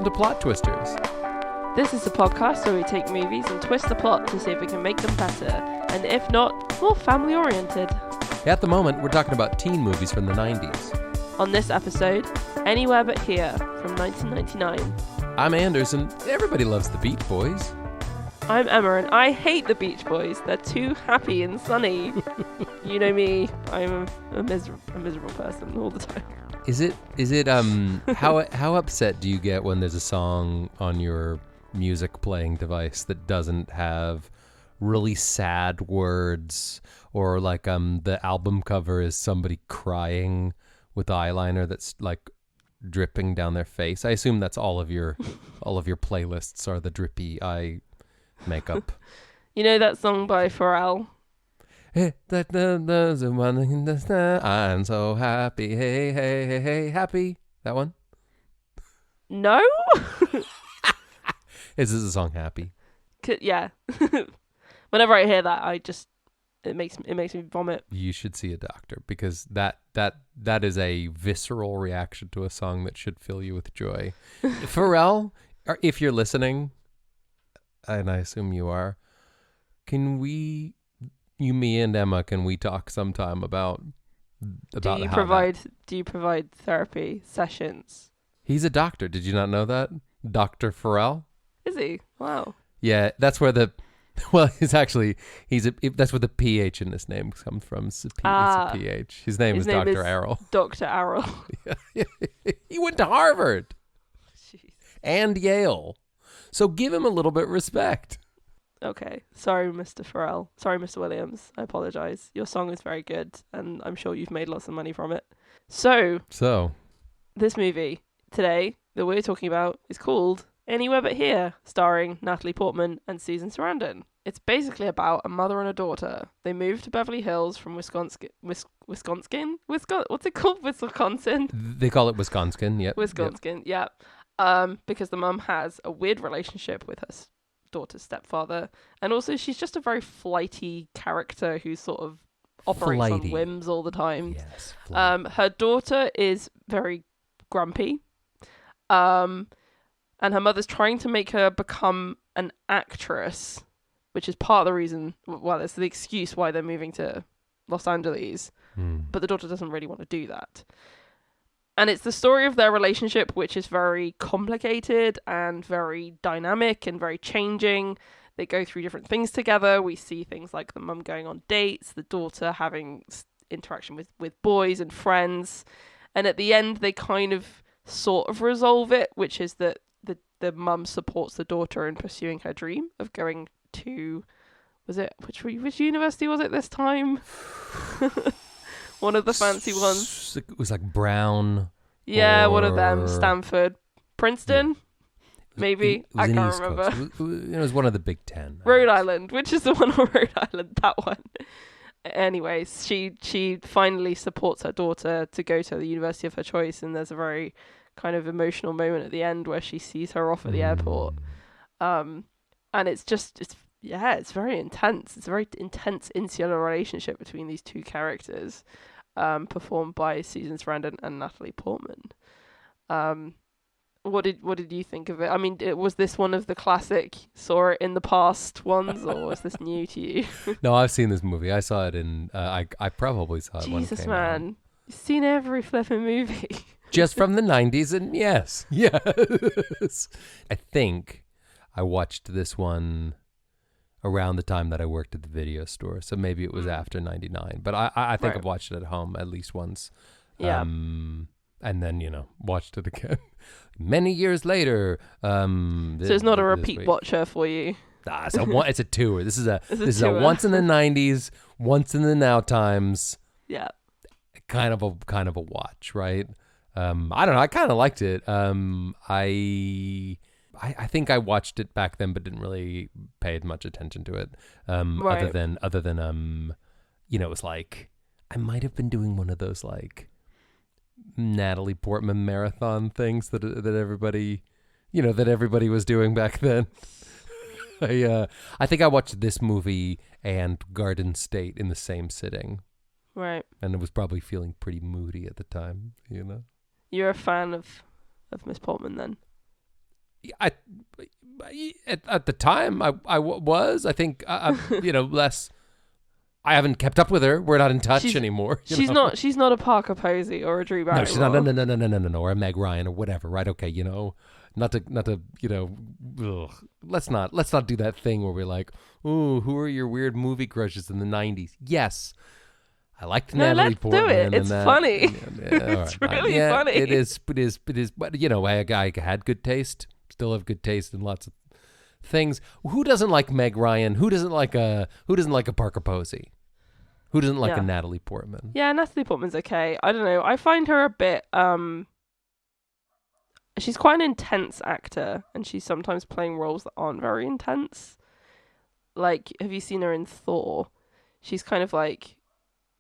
to Plot Twisters. This is a podcast where we take movies and twist the plot to see if we can make them better, and if not, more family-oriented. At the moment, we're talking about teen movies from the 90s. On this episode, Anywhere But Here from 1999. I'm Anders, and everybody loves the Beach Boys. I'm Emma, and I hate the Beach Boys. They're too happy and sunny. You know me, I'm a miserable person all the time. Is it how upset do you get when there's a song on your music playing device that doesn't have really sad words, or like the album cover is somebody crying with eyeliner that's like dripping down their face? I assume that's all of your playlists are the drippy eye makeup. You know that song by Pharrell? I'm so happy. Hey, hey, hey, hey, happy. That one? No? Is this a song Happy? Yeah. Whenever I hear that, it makes me vomit. You should see a doctor, because that is a visceral reaction to a song that should fill you with joy. Pharrell, if you're listening, and I assume you are, me and Emma, can we talk sometime about do you provide therapy sessions? He's a doctor. Did you not know that? Dr. Pharrell? Is he? Wow. Yeah, that's where that's where the PH in his name comes from. It's a PH. His name is Dr. Errol. Dr. Errol. Yeah. He went to Harvard. Jeez. And Yale. So give him a little bit of respect. Okay. Sorry, Mr. Pharrell. Sorry, Mr. Williams. I apologize. Your song is very good, and I'm sure you've made lots of money from it. So this movie today that we're talking about is called Anywhere But Here, starring Natalie Portman and Susan Sarandon. It's basically about a mother and a daughter. They moved to Beverly Hills from Wisconsin? What's it called? Wisconsin? They call it Wisconsin, yep. Wisconsin, yeah. Because the mum has a weird relationship with her daughter's stepfather, and also she's just a very flighty character who sort of operates on whims all the time. Yes. Her daughter is very grumpy. And her mother's trying to make her become an actress, which is part of the reason, well, it's the excuse why they're moving to Los Angeles. But the daughter doesn't really want to do that. And it's the story of their relationship, which is very complicated and very dynamic and very changing. They go through different things together. We see things like the mum going on dates, the daughter having interaction with boys and friends. And at the end, they kind of sort of resolve it, which is that the mum supports the daughter in pursuing her dream of going to, which university was it this time? One of the fancy ones. It was like Brown. Yeah, one of them. Stanford. Princeton? Yeah. Maybe. I can't remember. It was one of the Big Ten. Rhode Island. Which is the one on Rhode Island? That one. Anyways, she finally supports her daughter to go to the university of her choice, and there's a very kind of emotional moment at the end where she sees her off at the airport. And it's very intense. It's a very intense insular relationship between these two characters, performed by Susan Sarandon and Natalie Portman. What did you think of it? I mean, was this one of the classic saw it in the past ones, or was this new to you? No, I've seen this movie. I saw it in I probably saw it when it Jesus, came man. out. You've seen every flipping movie. Just from the 90s, and yes. I think I watched this one around the time that I worked at the video store, so maybe it was after 99. But I think I've watched it at home at least once. Yeah. And then, watched it again many years later. So it's not a repeat watcher for you. It's a tour. This is a tour. Once in the 90s, once in the now times. Yeah. Kind of a watch, right? I don't know. I kind of liked it. I think I watched it back then, but didn't really pay much attention to it. Right. Other than it was like I might have been doing one of those like Natalie Portman marathon things that everybody was doing back then. I think I watched this movie and Garden State in the same sitting. Right. And I was probably feeling pretty moody at the time, You're a fan of Miss Portman then? I at the time I was. I think less. I haven't kept up with her. We're not in touch anymore. She's not. She's not a Parker Posey or a Drew Barrymore. No, she's not. No, or a Meg Ryan or whatever. Right? Okay. Not to. Let's not do that thing where we're like, ooh, who are your weird movie crushes in the '90s? Yes, I liked Natalie Portman. Do it. It's funny. It's really funny. It is. But I had good taste. Still have good taste in lots of things. Who doesn't like Meg Ryan? Who doesn't like a Parker Posey? Who doesn't like a Natalie Portman? Yeah, Natalie Portman's okay. I don't know. I find her a bit she's quite an intense actor, and she's sometimes playing roles that aren't very intense. Like, have you seen her in Thor? She's kind of like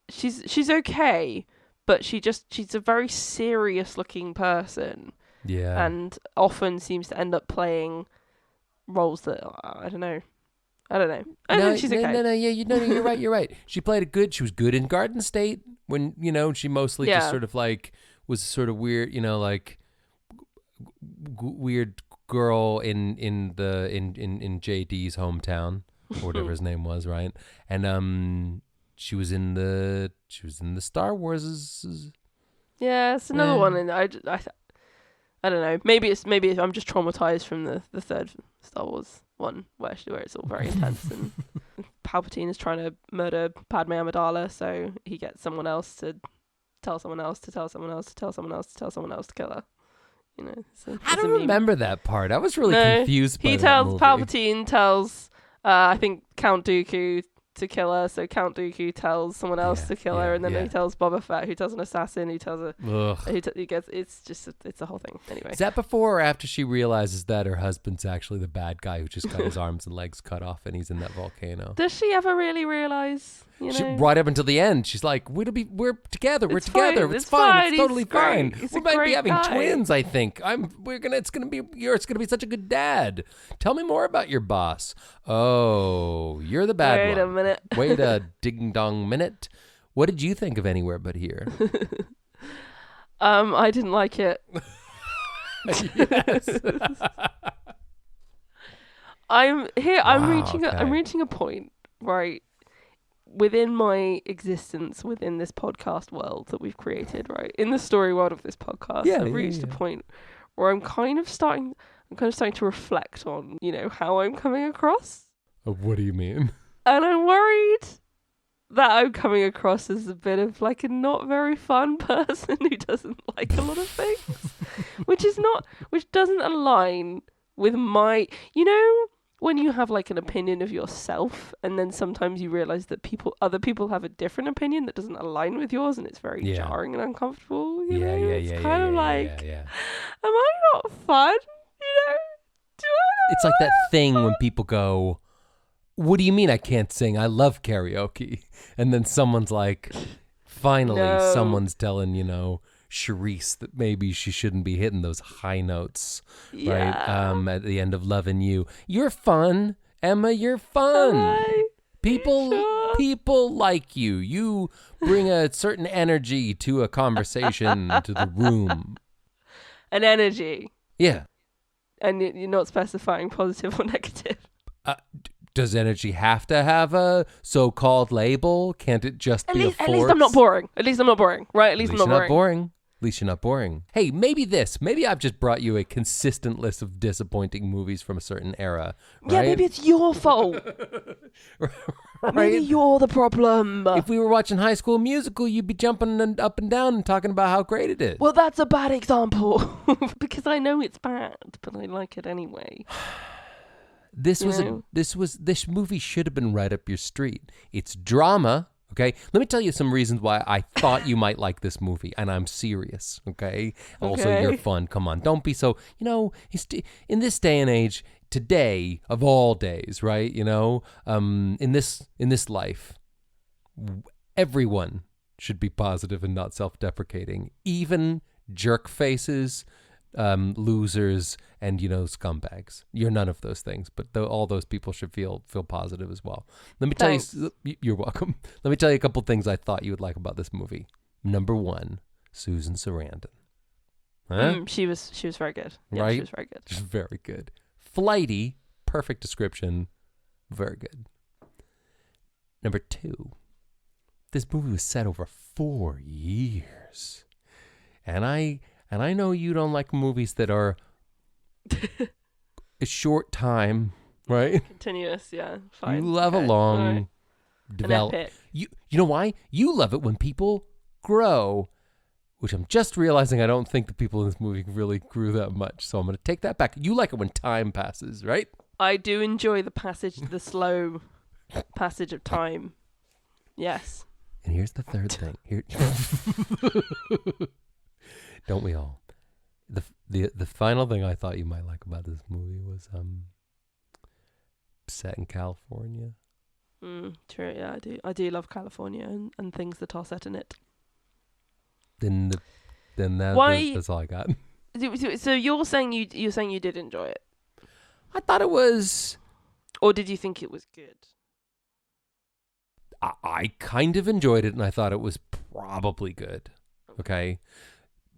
she's okay, but she's a very serious looking person. Yeah. And often seems to end up playing roles that I don't know. I think she's okay. No. Yeah, you're right. She was good in Garden State when, she mostly just sort of like was sort of weird, like weird girl in JD's hometown or whatever his name was, right? And she was in the Star Wars. Yeah, it's another one, and I don't know. Maybe I'm just traumatized from the third Star Wars one where it's all very intense and Palpatine is trying to murder Padme Amidala, so he gets someone else to tell someone else to tell someone else to tell someone else to tell someone else to kill her. I don't remember that part. I was really confused by that movie. Palpatine tells I think Count Dooku to kill her, so Count Dooku tells someone else to kill her, and then he tells Boba Fett, who tells an assassin, who tells it's a whole thing. Anyway, is that before or after she realizes that her husband's actually the bad guy who just got his arms and legs cut off and he's in that volcano? Does she ever really realize? Right up until the end, she's like, we're together. We're together. It's fine. It's totally fine. We might be having twins. I think it's gonna be such a good dad. Tell me more about your boss. Oh, you're the bad one. Wait a minute. Wait a ding dong minute. What did you think of Anywhere But Here? I didn't like it. Yes. I'm reaching a point, right, within my existence within this podcast world that we've created, right, in the story world of this podcast. I've reached a point where I'm kind of starting to reflect on, how I'm coming across. What do you mean? And I'm worried that I'm coming across as a bit of like a not very fun person who doesn't like a lot of things, which doesn't align with my, when you have like an opinion of yourself and then sometimes you realize that other people have a different opinion that doesn't align with yours, and it's very jarring and uncomfortable. It's kind of like, am I not fun? It's like that thing when people go, what do you mean I can't sing? I love karaoke. And then someone's like, finally, someone's telling, Charisse that maybe she shouldn't be hitting those high notes, right? At the end of Loving You. You're fun, Emma, you're fun. People like you. You bring a certain energy to a conversation, to the room. An energy. Yeah. And you're not specifying positive or negative. Does energy have to have a so-called label? Can't it just be a force? At least I'm not boring. Right? At least I'm not boring. At least you're not boring. Hey, maybe I've just brought you a consistent list of disappointing movies from a certain era. Right? Yeah, maybe it's your fault. Right? Maybe you're the problem. If we were watching High School Musical, you'd be jumping up and down and talking about how great it is. Well, that's a bad example. Because I know it's bad, but I like it anyway. This movie should have been right up your street. It's drama, okay? Let me tell you some reasons why I thought you might like this movie, and I'm serious, okay? Also, you're fun. Come on, don't be so, in this day and age, today of all days, right? In this life, everyone should be positive and not self-deprecating, even jerk faces, losers, and scumbags. You're none of those things, but all those people should feel positive as well. Let me tell you, you're welcome. Let me tell you a couple things I thought you would like about this movie. Number one, Susan Sarandon. Huh? She was very good. Yeah, Right? she was very good. Just very good. Flighty, perfect description. Very good. Number 2. This movie was set over 4 years. And I know you don't like movies that are a short time, right? Continuous, yeah. Fine. You love a Okay. long Alright. develop. An epic. You know why? You love it when people grow, which I'm just realizing I don't think the people in this movie really grew that much. So I'm going to take that back. You like it when time passes, right? I do enjoy the slow passage of time. Yes. And here's the third thing. Here, don't we all? The final thing I thought you might like about this movie was set in California. True. Yeah, I do love California and things that are set in it. Then Why? that's all I got. So you're saying you did enjoy it, I thought it was. or did you think it was good? I kind of enjoyed it, and I thought it was probably good. Okay,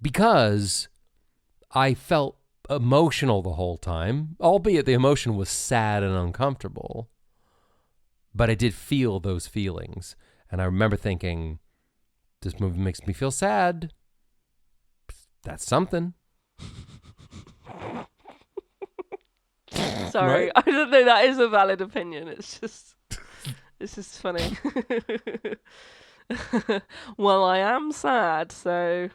because I felt emotional the whole time, albeit the emotion was sad and uncomfortable. But I did feel those feelings, and I remember thinking, "This movie makes me feel sad. That's something." Sorry, Right? I don't know. That is a valid opinion. It's just funny. Well, I am sad, so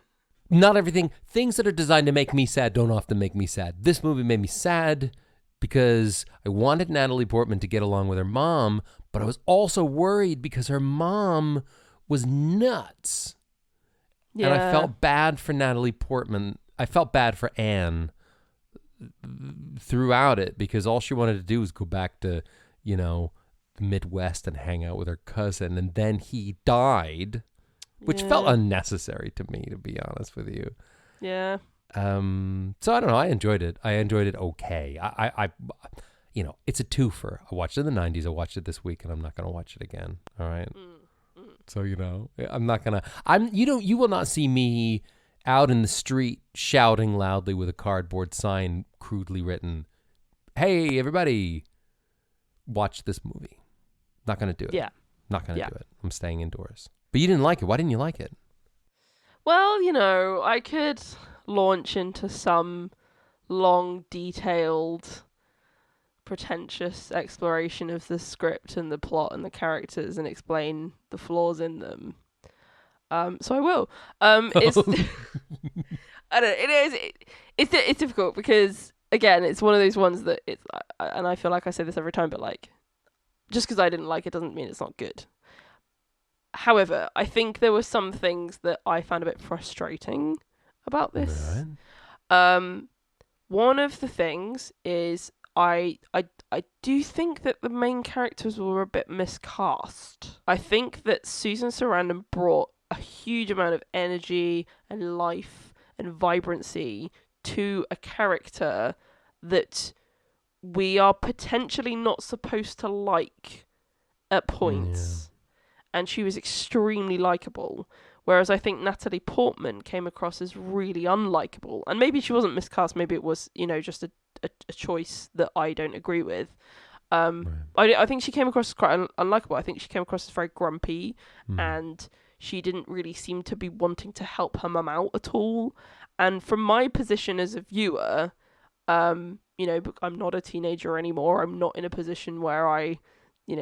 Not everything. Things that are designed to make me sad don't often make me sad. This movie made me sad because I wanted Natalie Portman to get along with her mom, but I was also worried because her mom was nuts. yeah. And I felt bad for Natalie Portman. I felt bad for Anne throughout it because all she wanted to do was go back to, the Midwest and hang out with her cousin. And then he died, which felt unnecessary to me, to be honest with you. Yeah. So I don't know. I enjoyed it. I enjoyed it okay. I it's a twofer. I watched it in the 90s. I watched it this week, and I'm not going to watch it again. All right. So, I'm not going to, you will not see me out in the street shouting loudly with a cardboard sign crudely written, "Hey, everybody, watch this movie." Not going to do it. Yeah. Not going to do it. I'm staying indoors. But you didn't like it. Why didn't you like it? Well, I could launch into some long, detailed, pretentious exploration of the script and the plot and the characters and explain the flaws in them. So I will. It's I don't know, it's difficult because again, it's one of those ones that it's, and I feel like I say this every time, but like, just because I didn't like it doesn't mean it's not good. However, I think there were some things that I found a bit frustrating about this. Right. One of the things is I do think that the main characters were a bit miscast. I think that Susan Sarandon brought a huge amount of energy and life and vibrancy to a character that we are potentially not supposed to like at points. And she was extremely likable. Whereas I think Natalie Portman came across as really unlikable. And maybe she wasn't miscast. Maybe it was, just a choice that I don't agree with. I think she came across as quite unlikable. I think she came across as very grumpy. And she didn't really seem to be wanting to help her mum out at all. And from my position as a viewer, I'm not a teenager anymore. I'm not in a position where I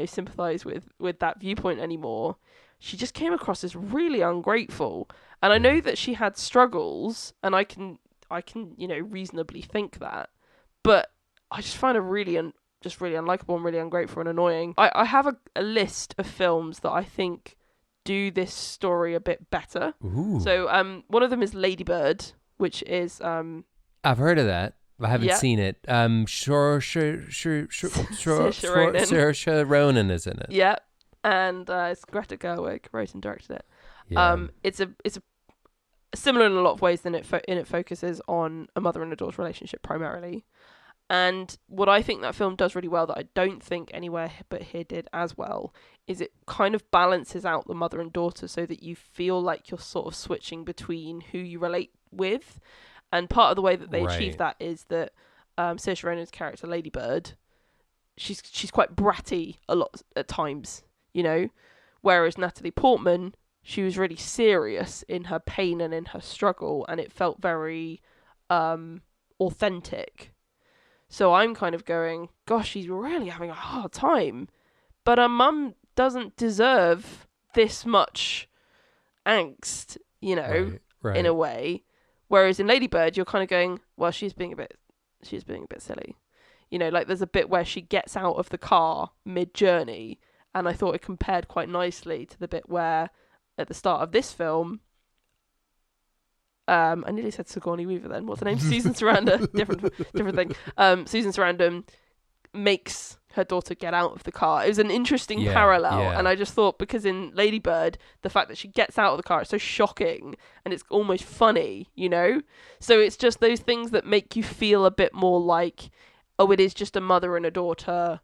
sympathize with that viewpoint anymore. She just came across as really ungrateful, and I know that she had struggles, and I can reasonably think that, but I just find her really really unlikable and really ungrateful and annoying. I have a list of films that I think do this story a bit better. Ooh. So one of them is Lady Bird, which is I've heard of that. I haven't seen it. Saoirse Ronan is in it. Yeah, and it's Greta Gerwig wrote and directed it. Yeah. It's a similar in a lot of ways than it focuses on a mother and a daughter relationship primarily. And what I think that film does really well that I don't think anywhere but here did as well is it kind of balances out the mother and daughter so that you feel like you're sort of switching between who you relate with. And part of the way that they Right. achieve that is that Saoirse Ronan's character, Lady Bird, she's quite bratty a lot at times, you know, whereas Natalie Portman, she was really serious in her pain and in her struggle, and it felt very authentic. So I'm kind of going, gosh, she's really having a hard time, but her mum doesn't deserve this much angst, you know, Right. in a way. Whereas in Lady Bird, you're kind of going, well, she's being a bit silly. You know, like there's a bit where she gets out of the car mid-journey, and I thought it compared quite nicely to the bit where at the start of this film, I nearly said Sigourney Weaver then. What's her name? Susan Sarandon. different thing. Susan Sarandon makes her daughter get out of the car. It was an interesting parallel, and I just thought, because in Lady Bird, the fact that she gets out of the car is so shocking, and it's almost funny, you know? So it's just those things that make you feel a bit more like, oh, it is just a mother and a daughter,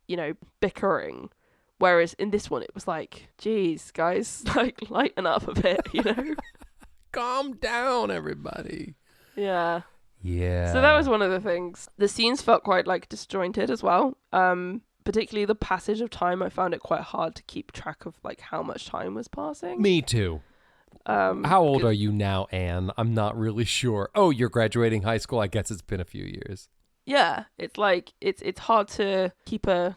you know, bickering. Whereas in this one, it was like, geez, guys, like, lighten up a bit, you know? Calm down, everybody. Yeah. Yeah. So that was one of the things. The scenes felt quite, like, disjointed as well. Particularly the passage of time. I found it quite hard to keep track of, like, how much time was passing. Me too. How old are you now, Anne? I'm not really sure. Oh, you're graduating high school? I guess it's been a few years. Yeah, it's like it's hard to keep a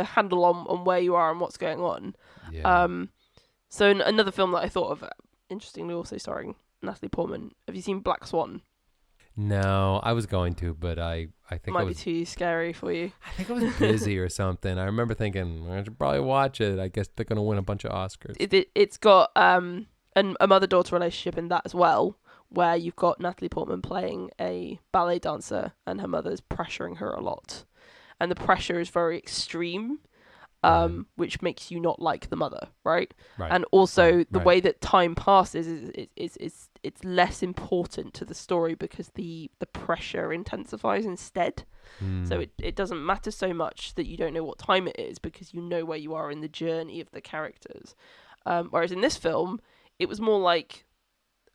handle on where you are and what's going on. Yeah. So another film that I thought of, interestingly, also starring Natalie Portman. Have you seen Black Swan? No, I was going to, but I think Might be too scary for you. I think I was busy or something. I remember thinking I should probably watch it. I guess they're gonna win a bunch of Oscars. It's got a mother-daughter relationship in that as well, where you've got Natalie Portman playing a ballet dancer and her mother's pressuring her a lot. And the pressure is very extreme, which makes you not like the mother, right? And also the way that time passes is it's less important to the story because the pressure intensifies instead. So it doesn't matter so much that you don't know what time it is because you know where you are in the journey of the characters. Whereas in this film, it was more like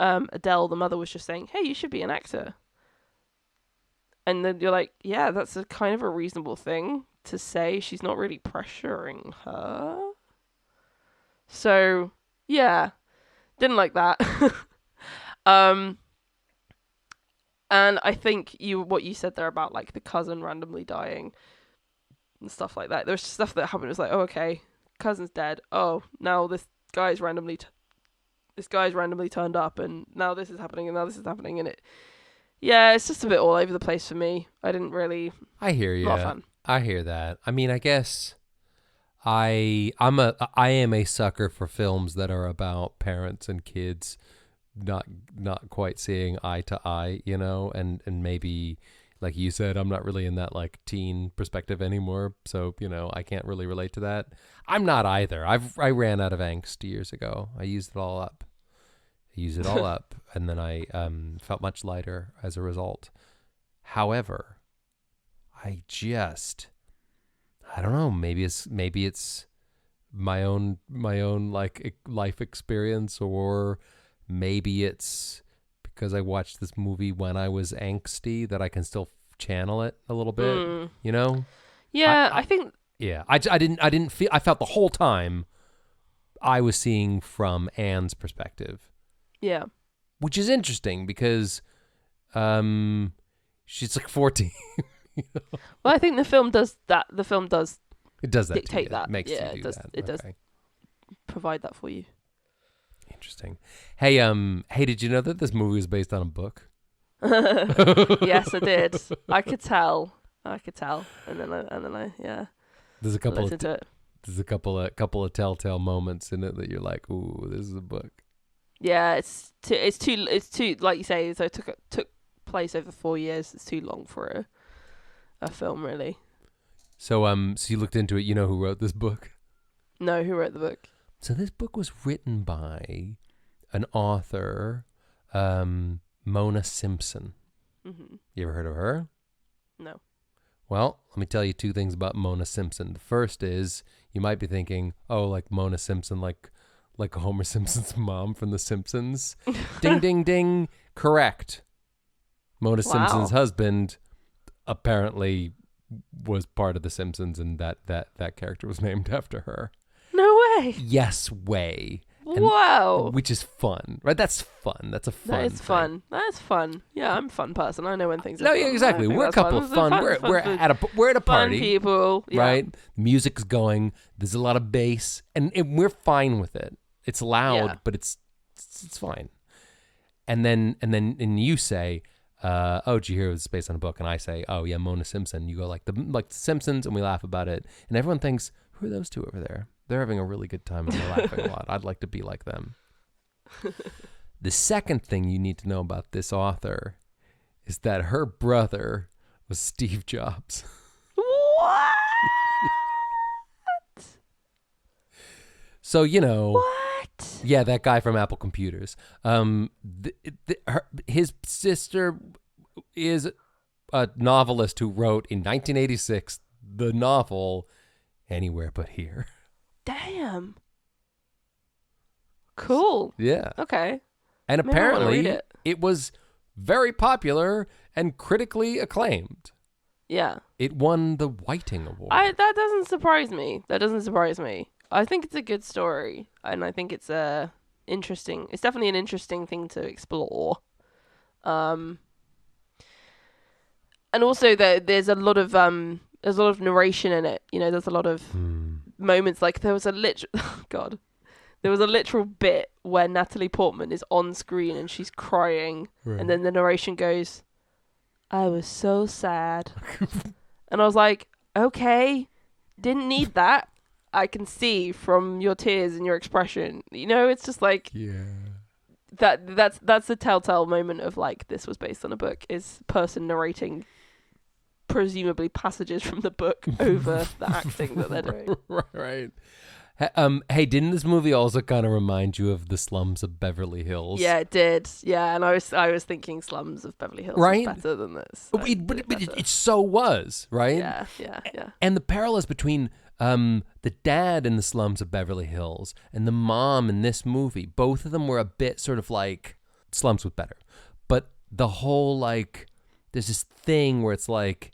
Adele, the mother, was just saying, hey, you should be an actor. And then you're like, yeah, that's a kind of a reasonable thing to say. She's not really pressuring her. So, yeah, didn't like that. And I think what you said there about like the cousin randomly dying and stuff like that. There's stuff that happened. It was like, oh, okay, cousin's dead. Oh, now this guy's randomly turned up, and now this is happening, and now this is happening, and it's just a bit all over the place for me. I didn't really. I hear you. Not a fan. I hear that. I mean, I guess I am a sucker for films that are about parents and kids not quite seeing eye to eye, you know, and maybe, like you said, I'm not really in that like teen perspective anymore, so you know I can't really relate to that. I'm not either. I ran out of angst years ago. I used it all up, and then I felt much lighter as a result. However, I don't know. Maybe it's my own like life experience, or maybe it's because I watched this movie when I was angsty that I can still channel it a little bit, you know? Yeah, I think. Yeah, I didn't feel. I felt the whole time I was seeing from Anne's perspective. Yeah. Which is interesting because she's like 14. You know? Well, I think the film does that. The film does. It does that. Dictate to you. that. It makes yeah, you do that. It does provide that for you. Interesting. Hey, did you know that this movie is based on a book? Yes, I did. I could tell. And then I yeah. There's a couple listened to it. There's a couple of telltale moments in it that you're like, ooh, this is a book. Yeah, it's too like you say. So it took place over 4 years. It's too long for a film, really. So so you looked into it. You know who wrote this book? No, who wrote the book? So this book was written by an author, Mona Simpson. Mm-hmm. You ever heard of her? No. Well, let me tell you two things about Mona Simpson. The first is you might be thinking, oh, like Mona Simpson, like Homer Simpson's mom from The Simpsons. Ding, ding, ding. Correct. Mona Wow. Simpson's husband apparently was part of The Simpsons, and that character was named after her. No way. Yes, way. And, Wow. which is fun, right? That's fun. That's a fun. That is thing. fun. That's fun. Yeah, I'm a fun person. I know when things are No, fun. yeah, exactly. We're a couple of fun. We're at a fun party, people. Yeah. right? Music's going. There's a lot of bass, and we're fine with it. It's loud, but it's fine. And then you say, "Oh, did you hear it was based on a book?" And I say, "Oh yeah, Mona Simpson." You go like the Simpsons, and we laugh about it, and everyone thinks, "Who are those two over there? They're having a really good time and they're laughing a lot. I'd like to be like them." The second thing you need to know about this author is that her brother was Steve Jobs. What? So, you know. What? Yeah, that guy from Apple Computers. His sister is a novelist who wrote in 1986 the novel Anywhere But Here. Damn. Cool. Yeah. Okay. And Maybe I wanna apparently read it was very popular and critically acclaimed. Yeah. It won the Whiting Award. That doesn't surprise me. I think it's a good story, and I think it's interesting. It's definitely an interesting thing to explore. And also there's a lot of narration in it. You know, there's a lot of moments like there was a literal bit where Natalie Portman is on screen and she's crying, and then the narration goes, "I was so sad," and I was like, "Okay, didn't need that. I can see from your tears and your expression." You know, it's just like that's a telltale moment of like this was based on a book, is person narrating presumably passages from the book over the acting that they're doing. Right. Hey, didn't this movie also kind of remind you of The Slums of Beverly Hills? Yeah, it did. Yeah, and I was thinking Slums of Beverly Hills right? is better than this. But it so was, right? Yeah. And the parallels between the dad in The Slums of Beverly Hills and the mom in this movie, both of them were a bit sort of like Slums was better. But the whole like, there's this thing where it's like,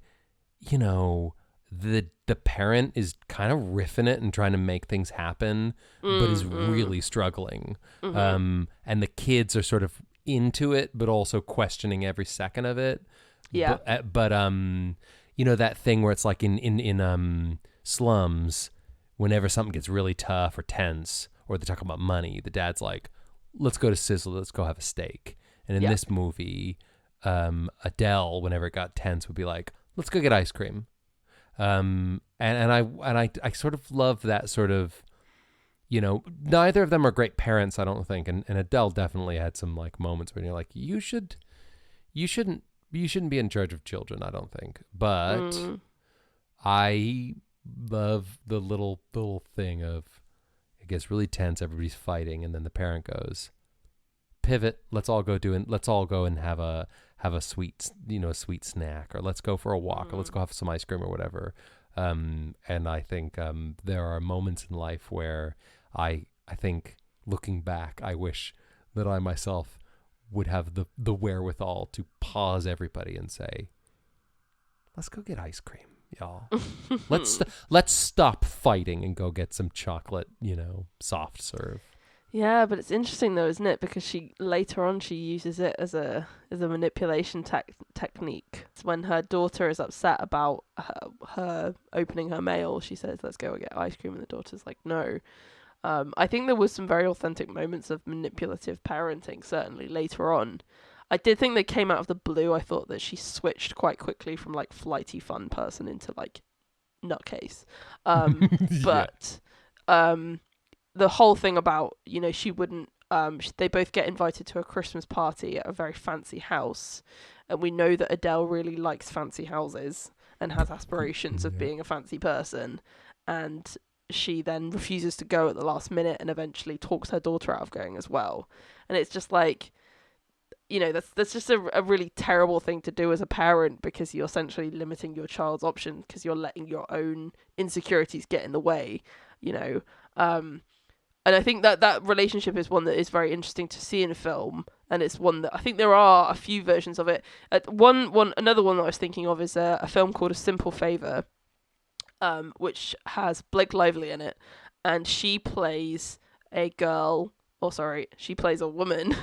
you know, the parent is kind of riffing it and trying to make things happen, but is really struggling. And the kids are sort of into it, but also questioning every second of it. Yeah. But you know, that thing where it's like in Slums, whenever something gets really tough or tense, or they talk about money, the dad's like, "Let's go to Sizzle, let's go have a steak." And in this movie, Adele, whenever it got tense, would be like, "Let's go get ice cream." And I sort of love that sort of, you know, neither of them are great parents, I don't think. And Adele definitely had some like moments when you're like, you shouldn't be in charge of children, I don't think. But I love the little thing of it gets really tense, everybody's fighting, and then the parent goes, "Pivot, let's all go and have a sweet, a sweet snack, or let's go for a walk, or let's go have some ice cream or whatever." And I think there are moments in life where I think, looking back, I wish that I myself would have the wherewithal to pause everybody and say, "Let's go get ice cream, y'all. Let's stop fighting and go get some chocolate, soft serve." Yeah, but it's interesting though, isn't it? Because she later on uses it as a manipulation technique. It's when her daughter is upset about her opening her mail. She says, "Let's go get ice cream," and the daughter's like, "No." I think there was some very authentic moments of manipulative parenting, certainly later on. I did think they came out of the blue. I thought that she switched quite quickly from like flighty fun person into like nutcase. But the whole thing about, she wouldn't, they both get invited to a Christmas party at a very fancy house. And we know that Adele really likes fancy houses and has aspirations of being a fancy person. And she then refuses to go at the last minute and eventually talks her daughter out of going as well. And it's just like, that's just a really terrible thing to do as a parent, because you're essentially limiting your child's options because you're letting your own insecurities get in the way, And I think that relationship is one that is very interesting to see in a film, and it's one that I think there are a few versions of it. Another one that I was thinking of is a film called A Simple Favor, which has Blake Lively in it, and she plays a woman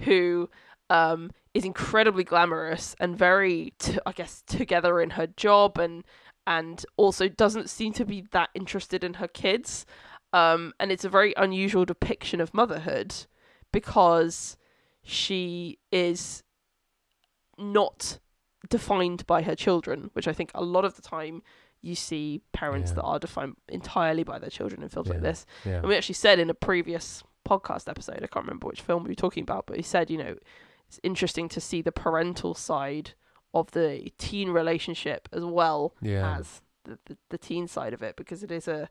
who is incredibly glamorous and very, together in her job, and also doesn't seem to be that interested in her kids. And it's a very unusual depiction of motherhood because she is not defined by her children, which I think a lot of the time you see parents that are defined entirely by their children in films like this. Yeah. And we actually said in a previous podcast episode, I can't remember which film we were talking about, but he said, it's interesting to see the parental side of the teen relationship as well as the teen side of it, because it is a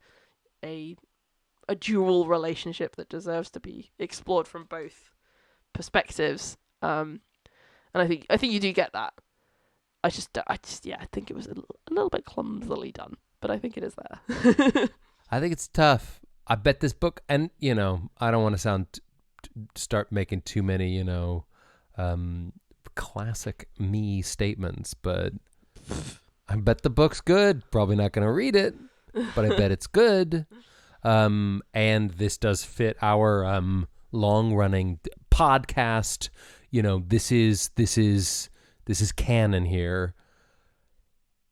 dual relationship that deserves to be explored from both perspectives. And I think you do get that. I think it was a little bit clumsily done, but I think it is there. I think it's tough. I bet this book, and I don't want to start making too many, classic me statements, but I bet the book's good. Probably not going to read it, but I bet it's good. And this does fit our long-running podcast. This is canon here.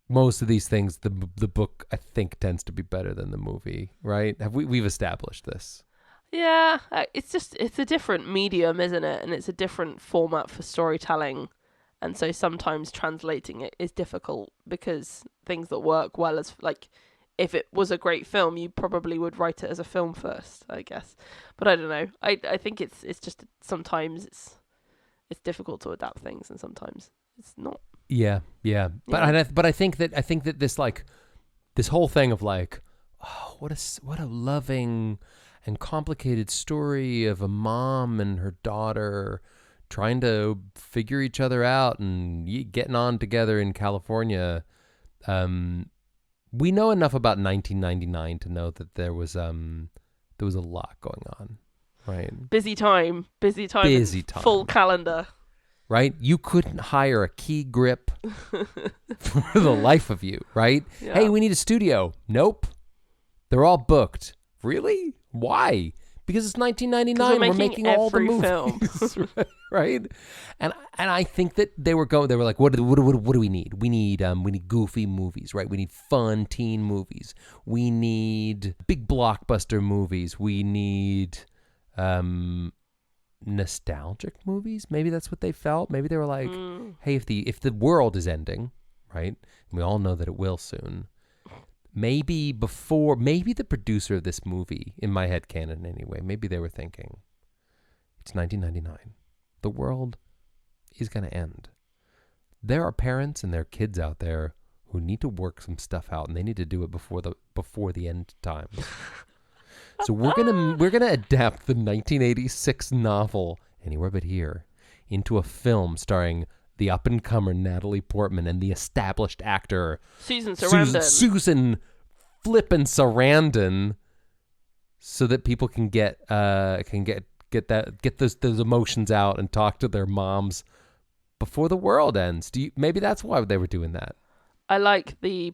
Most of these things, the book I think tends to be better than the movie, right? We've established this? Yeah, it's a different medium, isn't it? And it's a different format for storytelling, and so sometimes translating it is difficult because things that work well as if it was a great film, you probably would write it as a film first, I guess. But I don't know. I think it's just sometimes it's difficult to adapt things, and sometimes it's not. Yeah. But I think that this whole thing of what a loving and complicated story of a mom and her daughter trying to figure each other out and getting on together in California. We know enough about 1999 to know that there was a lot going on, right? Busy time, full calendar. Right? You couldn't hire a key grip for the life of you, right? Yeah. Hey, we need a studio. Nope. They're all booked. Really? Why? Because it's 1999. We're making all the movies, film. Right? And I think that they were like, what do we need? We need goofy movies, right? We need fun teen movies. We need big blockbuster movies. We need nostalgic movies. Maybe that's what they felt. Maybe they were like, hey, if the world is ending, right? And we all know that it will soon. Maybe the producer of this movie, in my head canon anyway, maybe they were thinking, it's 1999. The world is going to end. There are parents and their kids out there who need to work some stuff out, and they need to do it before the end time. So we're gonna adapt the 1986 novel Anywhere But Here into a film starring the up-and-comer Natalie Portman and the established actor Susan Sarandon. Susan flippin' Sarandon, so that people can get those emotions out and talk to their moms before the world ends. Maybe that's why they were doing that. I like the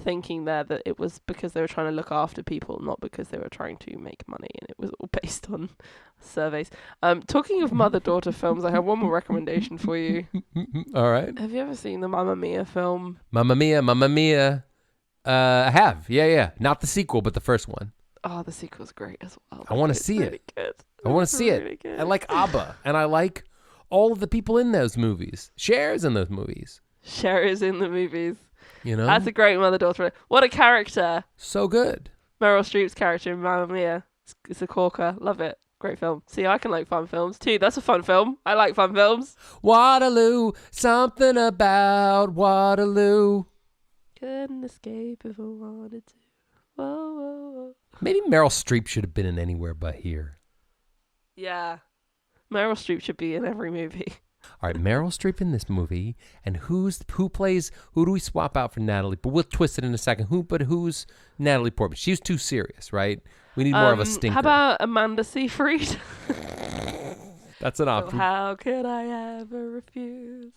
thinking there that it was because they were trying to look after people, not because they were trying to make money, and it was all based on surveys. Talking of mother-daughter films, I have one more recommendation for you. All right. Have you ever seen the Mamma Mia film? Mamma Mia. I have. Yeah. Not the sequel, but the first one. Oh, the sequel's great as well. I want to see it. Good. I want to see it. Good. I like ABBA, and I like all of the people in those movies. Cher's in those movies. Cher is in the movies. That's a great mother-daughter. What a character. So good. Meryl Streep's character in Mamma Mia. It's a corker. Love it. Great film. See, I can like fun films too. That's a fun film. I like fun films. Waterloo. Something about Waterloo. Couldn't escape if I wanted to. Whoa, whoa, whoa. Maybe Meryl Streep should have been in Anywhere But Here. Yeah. Meryl Streep should be in every movie. All right, Meryl Streep in this movie, and who do we swap out for Natalie? But we'll twist it in a second. Who's Natalie Portman? She was too serious, right? We need more of a stinker. How about Amanda Seyfried? That's an option. How could I ever refuse?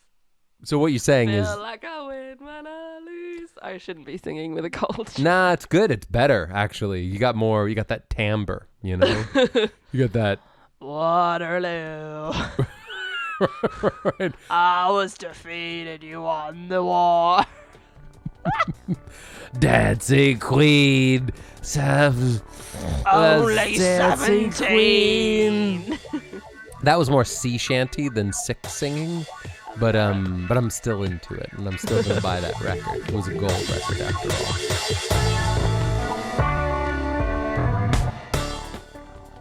So what you're saying is... Feel like I win when I lose. I shouldn't be singing with a cold. Nah, it's good. It's better, actually. You got that timbre, you know? You got that... Waterloo. Right. I was defeated, you won the war. Dancing Queen. Only 17. That was more sea shanty than sick singing. But I'm still into it, and I'm still gonna buy that record. It was a gold record after all.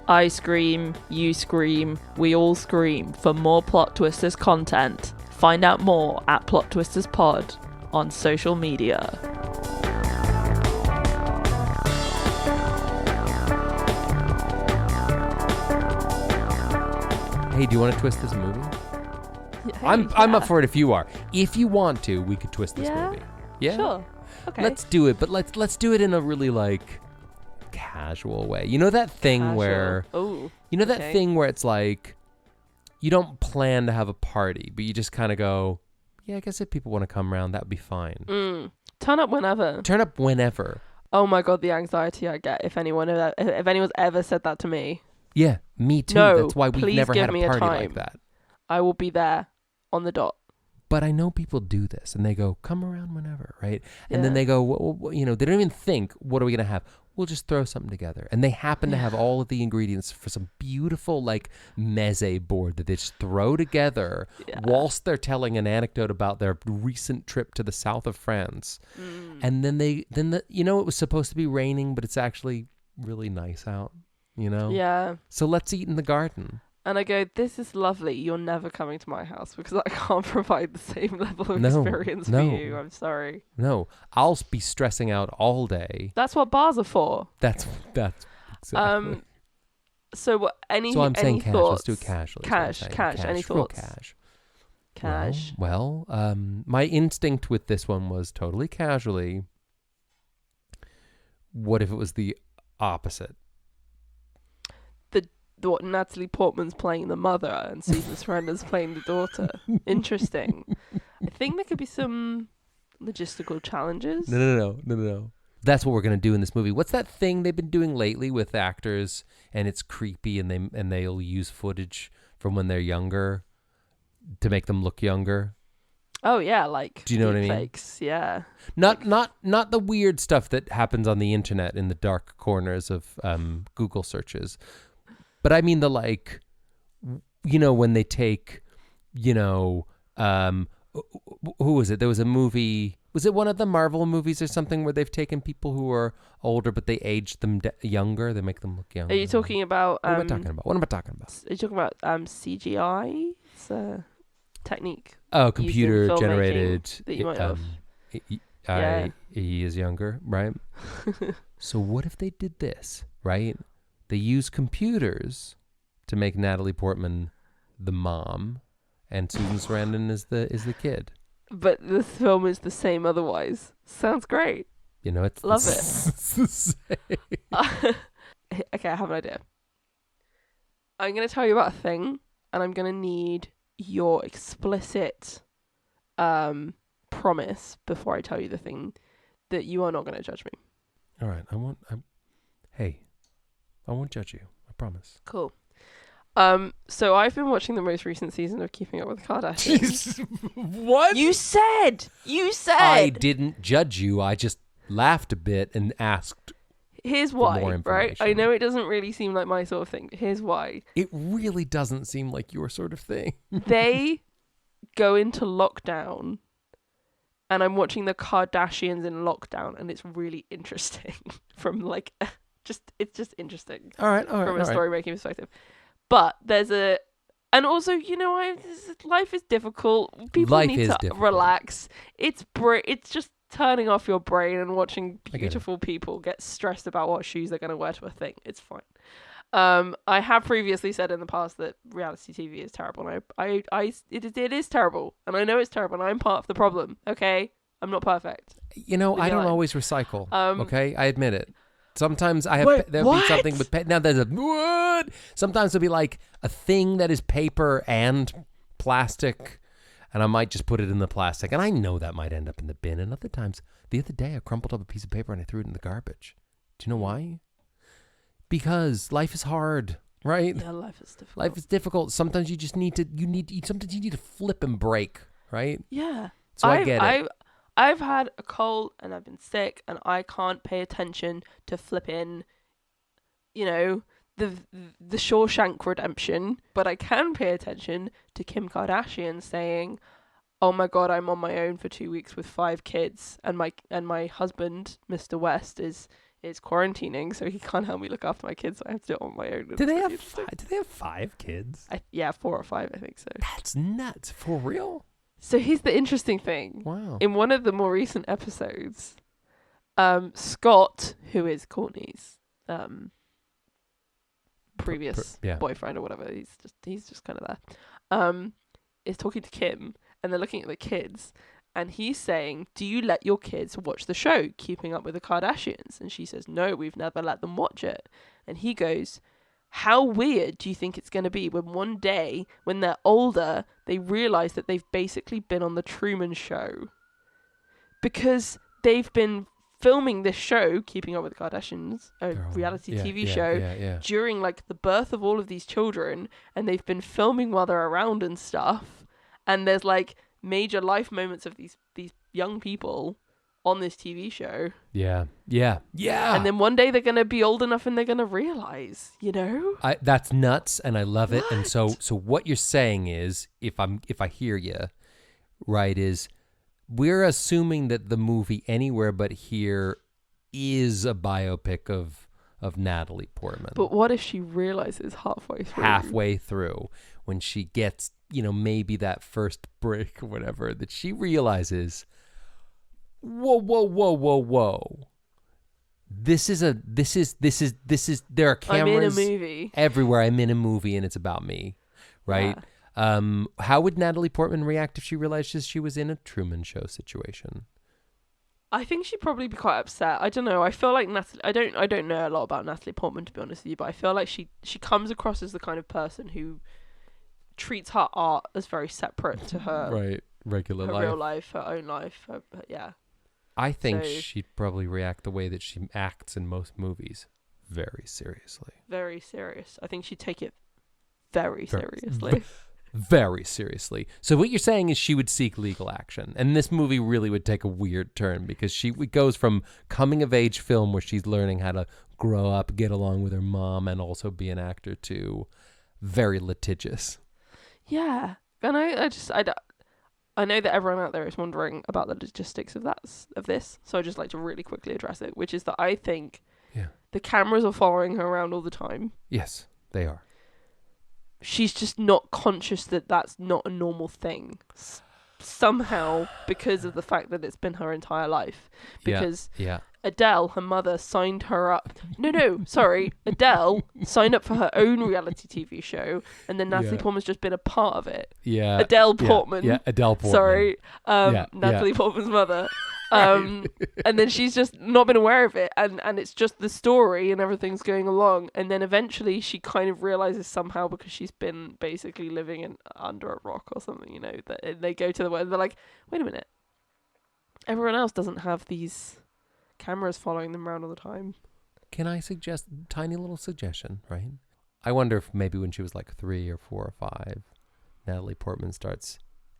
I scream, you scream, we all scream for more Plot Twisters content. Find out more at Plot Twisters Pod on social media. Hey, do you want to twist this movie? Hey, I'm up for it if you are. If you want to, we could twist this movie. Yeah. Sure. Okay. Let's do it, but let's do it in a really like casual way. You know that thing where thing where it's like you don't plan to have a party, but you just kind of go, yeah, I guess if people want to come around, that would be fine. Turn up whenever. Turn up whenever. Oh my god, the anxiety I get if anyone's ever said that to me. Yeah, me too. No, that's why we've never had a party like that. I will be there on the dot. But I know people do this, and they go, come around whenever, right? And then Yeah. they go, well, they don't even think, what are we going to have? We'll just throw something together. And they happen to have all of the ingredients for some beautiful, like, meze board that they just throw together whilst they're telling an anecdote about their recent trip to the south of France. And then it was supposed to be raining, but it's actually really nice out, you know? Yeah. So let's eat in the garden. And I go, this is lovely. You're never coming to my house because I can't provide the same level of experience for you. I'm sorry. No, I'll be stressing out all day. That's what bars are for. That's exactly. So what? So I'm saying cash. Thoughts? Let's do it casually. Cash. Any thoughts? Real cash. Cash. Well, my instinct with this one was totally casually. What if it was the opposite? What Natalie Portman's playing the mother and Susan Sarandon's playing the daughter. Interesting. I think there could be some logistical challenges. No. That's what we're gonna do in this movie. What's that thing they've been doing lately with actors, and it's creepy, and they'll use footage from when they're younger to make them look younger. Oh yeah, like do you know what I mean? Fakes, yeah. Not the weird stuff that happens on the internet in the dark corners of Google searches. But I mean the like, when they take, who was it? There was a movie. Was it one of the Marvel movies or something where they've taken people who are older but they age them younger? They make them look younger. Are you talking about? What am I talking about? Are you talking about CGI? It's a technique. Oh, computer generated. That you might have. He is younger, right? So what if they did this, right? They use computers to make Natalie Portman the mom, and Susan Sarandon is the kid. But the film is the same otherwise. Sounds great. It's love it. It's the same. Okay, I have an idea. I'm going to tell you about a thing, and I'm going to need your explicit promise before I tell you the thing that you are not going to judge me. All right, I won't judge you. I promise. Cool. So I've been watching the most recent season of Keeping Up with the Kardashians. What? You said. I didn't judge you. I just laughed a bit and asked. Here's why, right? I know it doesn't really seem like my sort of thing. Here's why. It really doesn't seem like your sort of thing. They go into lockdown, and I'm watching the Kardashians in lockdown, and it's really interesting from like... it's just interesting. All right. From a story making perspective. But there's and also, life is difficult. People need to relax. It's just turning off your brain and watching beautiful people get stressed about what shoes they're going to wear to a thing. It's fine. I have previously said in the past that reality TV is terrible, and it is terrible, and I know it's terrible, and I'm part of the problem. Okay, I'm not perfect. I don't always recycle. Okay, I admit it. Sometimes Wait, there'll be something what? with now there's a what? Sometimes there'll be like a thing that is paper and plastic, and I might just put it in the plastic, and I know that might end up in the bin. And other times, the other day I crumpled up a piece of paper and I threw it in the garbage. Do you know why? Because life is hard, right? Yeah, life is difficult. Life is difficult. Sometimes you just need to sometimes you need to flip and break, right? Yeah. So I get it. I've had a cold and I've been sick and I can't pay attention to flipping, the Shawshank Redemption, but I can pay attention to Kim Kardashian saying, "Oh my God, I'm on my own for 2 weeks with 5 kids, and my husband, Mr. West, is quarantining, so he can't help me look after my kids, so I have to do it on my own." Do they have 5 kids? 4 or 5, I think so. That's nuts. For real? So here's the interesting thing. Wow. In one of the more recent episodes, Scott, who is Courtney's previous boyfriend or whatever, he's just kind of there, is talking to Kim, and they're looking at the kids, and he's saying, "Do you let your kids watch the show Keeping Up with the Kardashians?" And she says, "No, we've never let them watch it." And he goes, "How weird do you think it's going to be when one day, when they're older, they realize that they've basically been on the Truman Show? Because they've been filming this show, Keeping Up with the Kardashians, a reality TV show, during like the birth of all of these children, and they've been filming while they're around and stuff, and there's like major life moments of these young people on this TV show." Yeah. And then one day they're going to be old enough and they're going to realize, That's nuts, and I love it. And so What? what you're saying is, if I hear you right, is we're assuming that the movie Anywhere But Here is a biopic of Natalie Portman. But what if she realizes halfway through, when she gets, maybe that first break or whatever, that she realizes, whoa. This is there are cameras I'm in a movie everywhere. I'm in a movie and it's about me, right? Yeah. How would Natalie Portman react if she realized she was in a Truman Show situation? I think she'd probably be quite upset. I don't know. I feel like Natalie. I don't know a lot about Natalie Portman, to be honest with you, but I feel like she Mm-hmm. comes across as the kind of person who treats her art as very separate to her Right. regular her life. real life, her own life. Yeah. I think So- she'd probably react the way that she acts in most movies, very seriously. Very serious. I think she'd take it very Very- seriously. Very seriously. So what you're saying is she would seek legal action, and this movie really would take a weird turn because it goes from coming of age film where she's learning how to grow up, get along with her mom, and also be an actor to very litigious. Yeah. And I know that everyone out there is wondering about the logistics of this, so I'd just like to really quickly address it, which is that I think the cameras are following her around all the time. Yes, they are. She's just not conscious that that's not a normal thing. Somehow, because of the fact that it's been her entire life. Because Adele, her mother, signed her up. No, sorry. Adele signed up for her own reality TV show, and then Natalie Portman's just been a part of it. Yeah. Adele Portman. Yeah, Adele Portman. Sorry. Natalie Portman's mother. And then she's just not been aware of it, and it's just the story and everything's going along, and then eventually she kind of realizes somehow, because she's been basically living under a rock or something, that they go to the and they're like, wait a minute, everyone else doesn't have these cameras following them around all the time. Can I suggest a tiny little suggestion, right? I wonder if maybe when she was like 3 or 4 or 5, Natalie Portman starts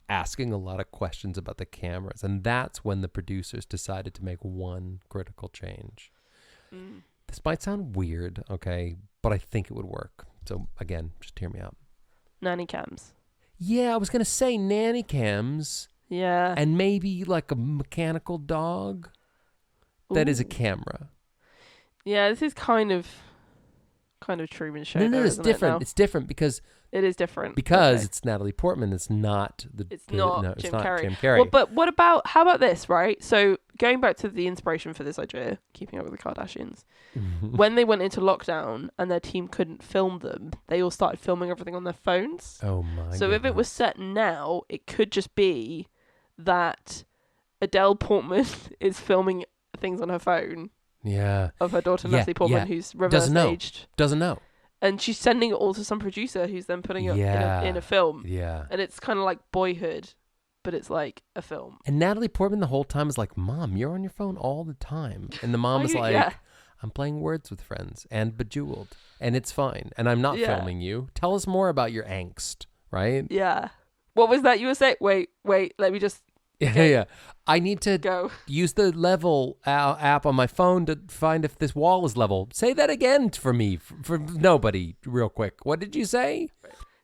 asking a lot of questions about the cameras, and that's when the producers decided to make one critical change. This might sound weird, okay, but I think it would work. So again, just hear me out. Nanny cams. Yeah, I was gonna say nanny cams. Yeah. And maybe like a mechanical dog that is a camera. Yeah, this is kind of Truman Show. No, it's different. It's different because it is different it's Natalie Portman. It's not Jim Jim Carrey. Well, but how about this, right? So going back to the inspiration for this idea, Keeping Up with the Kardashians, when they went into lockdown and their team couldn't film them, they all started filming everything on their phones. Oh my! So if it was set now, it could just be that Adele Portman is filming things on her phone. of her daughter Natalie Portman, who's reverse aged. Doesn't know. And she's sending it all to some producer who's then putting it in a film. Yeah. And it's kind of like Boyhood, but it's like a film. And Natalie Portman the whole time is like, Mom, you're on your phone all the time. And the mom is like, I'm playing Words with Friends and Bejeweled. And it's fine. And I'm not filming you. Tell us more about your angst, right? Yeah. What was that you were saying? Wait, let me just... Yeah. I need to use the level app on my phone to find if this wall is level. Say that again for me, for nobody, real quick. What did you say?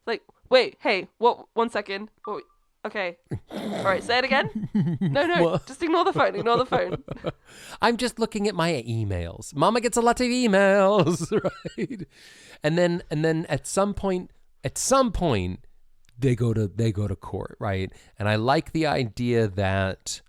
Like, wait, hey, what? 1 second. Oh, okay. All right, say it again. No, just ignore the phone. I'm just looking at my emails. Mama gets a lot of emails, right? And then at some point, they go to court, right? And I like the idea that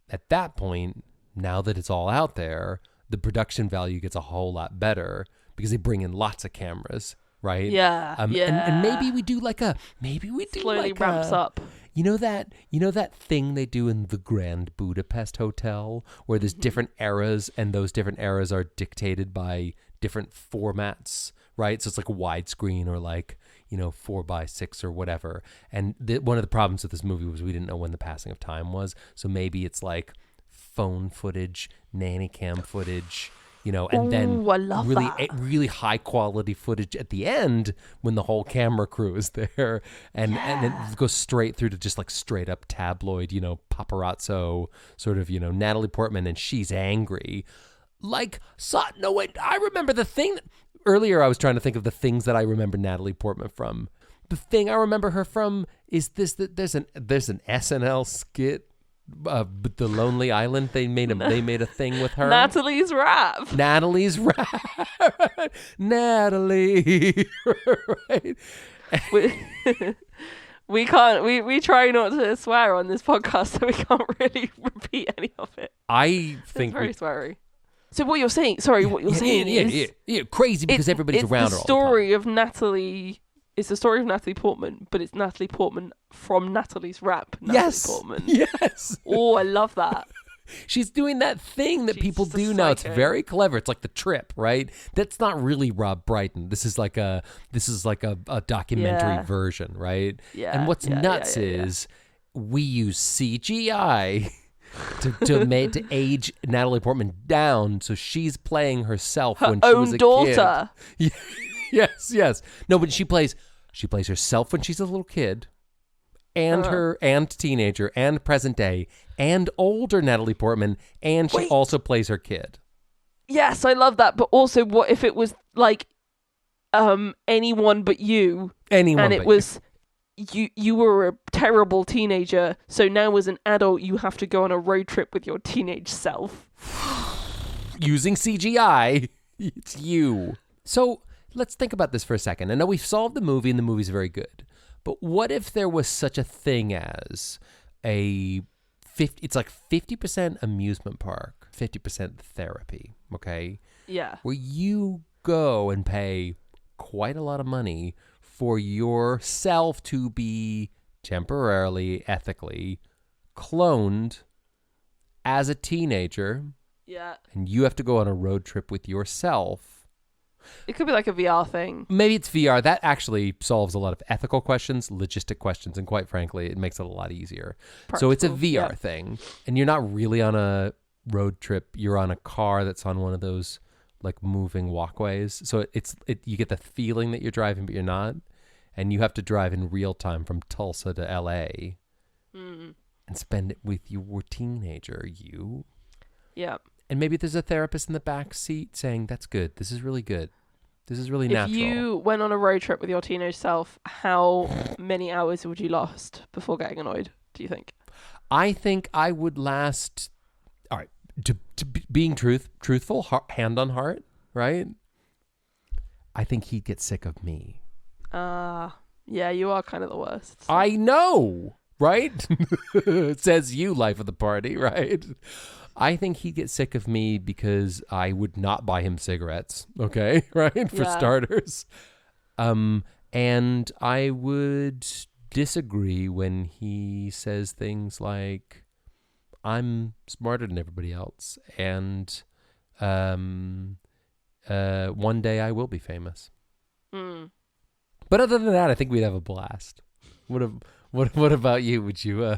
at that point, now that it's all out there, the production value gets a whole lot better because they bring in lots of cameras, right? Yeah. And maybe we do slowly ramps up. You know that thing they do in the Grand Budapest Hotel where there's different eras and those different eras are dictated by different formats, right? So it's like widescreen or like 4:6 or whatever. And one of the problems with this movie was we didn't know when the passing of time was. So maybe it's like phone footage, nanny cam footage, and then I love that. really high quality footage at the end when the whole camera crew is there, and it goes straight through to just like straight up tabloid, paparazzo sort of, Natalie Portman, and she's angry. Like, I remember the thing. Earlier, I was trying to think of the things that I remember Natalie Portman from. The thing I remember her from is this: that there's an SNL skit, The Lonely Island. They made a thing with her. Natalie's rap. Natalie, right? We can't. We try not to swear on this podcast, so we can't really repeat any of it. I think it's very sweary. So what you're saying? Sorry, what you're saying is crazy because everybody's around her all the time. It's the story of Natalie. It's the story of Natalie Portman, but it's Natalie Portman from Natalie's rap. Portman. Yes. Oh, I love that. She's doing that thing that people do now. It's very clever. It's like The Trip, right? That's not really Rob Brydon. This is like a documentary version, right? Yeah. And what's nuts is we use CGI to age Natalie Portman down, so she's playing herself when she was a daughter. Kid. Yes. No, but she plays herself when she's a little kid, and her and teenager and present day and older Natalie Portman, and she also plays her kid. Yes, I love that. But also, what if it was like anyone but you? Anyone, and it was. You were a terrible teenager, so now as an adult you have to go on a road trip with your teenage self. Using CGI, it's you. So let's think about this for a second. I know we've solved the movie and the movie's very good, but what if there was such a thing as it's like 50% amusement park, 50% therapy, okay? Yeah. Where you go and pay quite a lot of money for yourself to be temporarily, ethically cloned as a teenager. Yeah. And you have to go on a road trip with yourself. It could be like a VR thing. Maybe it's VR. That actually solves a lot of ethical questions, logistic questions, and quite frankly, it makes it a lot easier. Practical, so it's a VR thing. And you're not really on a road trip. You're on a car that's on one of those like moving walkways. So you get the feeling that you're driving, but you're not. And you have to drive in real time from Tulsa to LA and spend it with your teenager, you. Yeah. And maybe there's a therapist in the back seat saying, that's good. This is really good. This is really natural. If you went on a road trip with your teenage self, how many hours would you last before getting annoyed, do you think? I think I would last... All right. Being truthful, hand on heart, right? I think he'd get sick of me. Yeah, you are kind of the worst. So. I know, right? Says you, life of the party, right? I think he'd get sick of me because I would not buy him cigarettes, okay? Right? For starters. And I would disagree when he says things like, I'm smarter than everybody else, and One day I will be famous. Mm. But other than that, I think we'd have a blast. What about you? Would you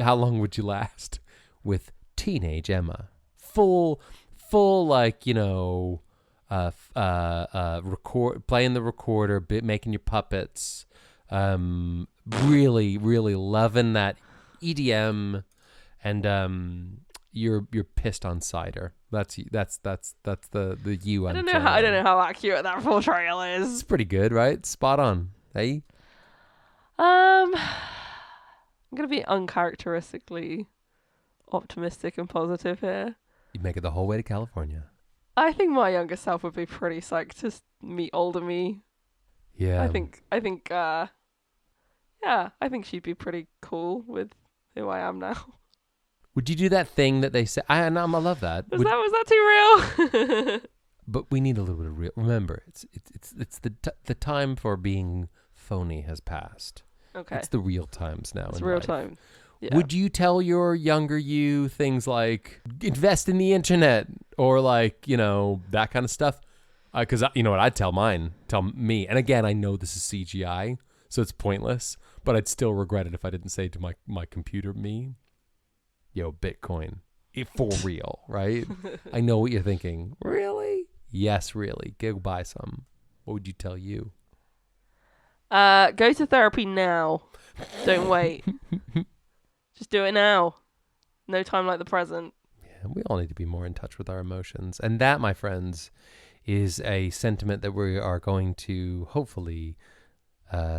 how long would you last with teenage Emma? Full like, playing the recorder, making your puppets, really loving that EDM, and you're pissed on cider. That's the you. I don't know how accurate that portrayal is. It's pretty good, right? Spot on. Hey. I'm gonna be uncharacteristically optimistic and positive here. You'd make it the whole way to California. I think my younger self would be pretty psyched to meet older me. Yeah. I think she'd be pretty cool with who I am now. Would you do that thing that they say? I love that. Was that too real? But we need a little bit of real. Remember, it's the time for being phony has passed. Okay. It's the real times now. It's real time. Yeah. Would you tell your younger you things like invest in the internet or like, that kind of stuff? Because you know what I'd tell me. And again, I know this is CGI, so it's pointless, but I'd still regret it if I didn't say to my computer me, yo, Bitcoin, for real, right? I know what you're thinking. Really? Yes, really. Go buy some. What would you tell you? Go to therapy now. Don't wait. Just do it now. No time like the present. Yeah, we all need to be more in touch with our emotions. And that, my friends, is a sentiment that we are going to hopefully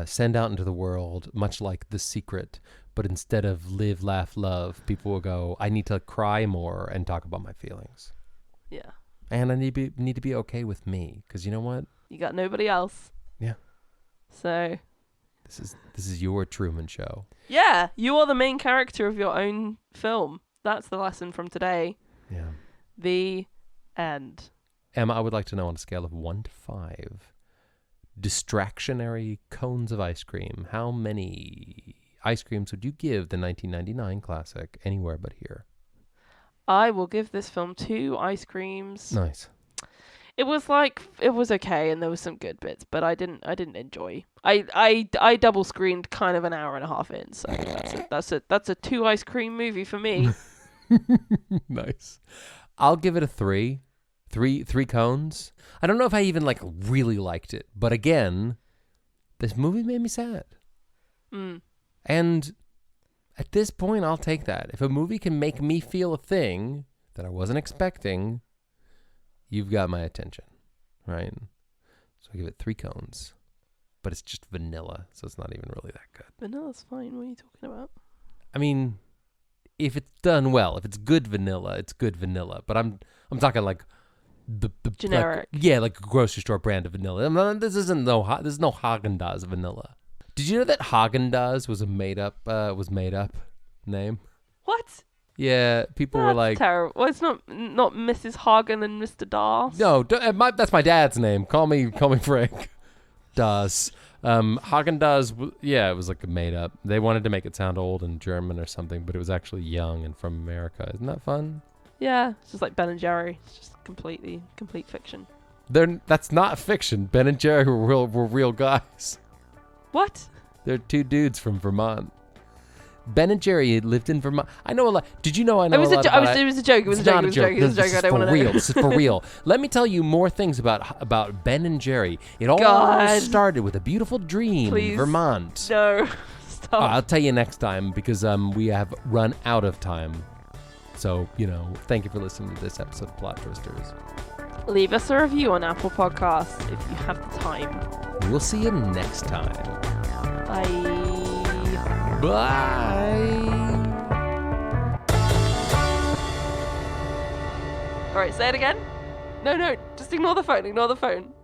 send out into the world, much like The Secret. But instead of live, laugh, love, people will go, I need to cry more and talk about my feelings. Yeah. And I need to be okay with me. Because you know what? You got nobody else. Yeah. So... This is your Truman Show. Yeah, you are the main character of your own film. That's the lesson from today. Yeah. The end. Emma, I would like to know on a scale of 1 to 5, distractionary cones of ice cream, how many ice creams would you give the 1999 classic Anywhere But Here? I will give this film 2 ice creams. Nice. It was okay, and there was some good bits, but I didn't enjoy. I double screened kind of an hour and a half in, so that's a 2 ice cream movie for me. Nice. I'll give it a 3. 3 cones. I don't know if I even really liked it, but again, this movie made me sad. Mm. And at this point, I'll take that. If a movie can make me feel a thing that I wasn't expecting, you've got my attention, right? So I give it 3 cones, but it's just vanilla, so it's not even really that good. Vanilla's fine. What are you talking about? I mean, if it's done well, if it's good vanilla, it's good vanilla. But I'm talking like the generic. Like a grocery store brand of vanilla. This is no Haagen-Dazs vanilla. Did you know that Haagen-Dazs was a made up name? What? Yeah, people were like, terrible. Well, it's not Mrs. Hagen and Mr. Das. No, that's my dad's name. Call me Frank. Das. Haagen-Dazs, it was like a made up. They wanted to make it sound old and German or something, but it was actually young and from America. Isn't that fun? Yeah, it's just like Ben and Jerry. It's just complete fiction. That's not fiction. Ben and Jerry were real guys. What? They're 2 dudes from Vermont. Ben and Jerry had lived in Vermont. I know a lot. Did you know I know a lot about it was a joke. It was a joke. It was a joke. I don't want to know. This is for real. Let me tell you more things about Ben and Jerry. It all started with a beautiful dream in Vermont. No. Stop. I'll tell you next time because we have run out of time. So, thank you for listening to this episode of Plot Twisters. Leave us a review on Apple Podcasts if you have the time. We'll see you next time. Bye. Bye. All right, say it again. No, just ignore the phone.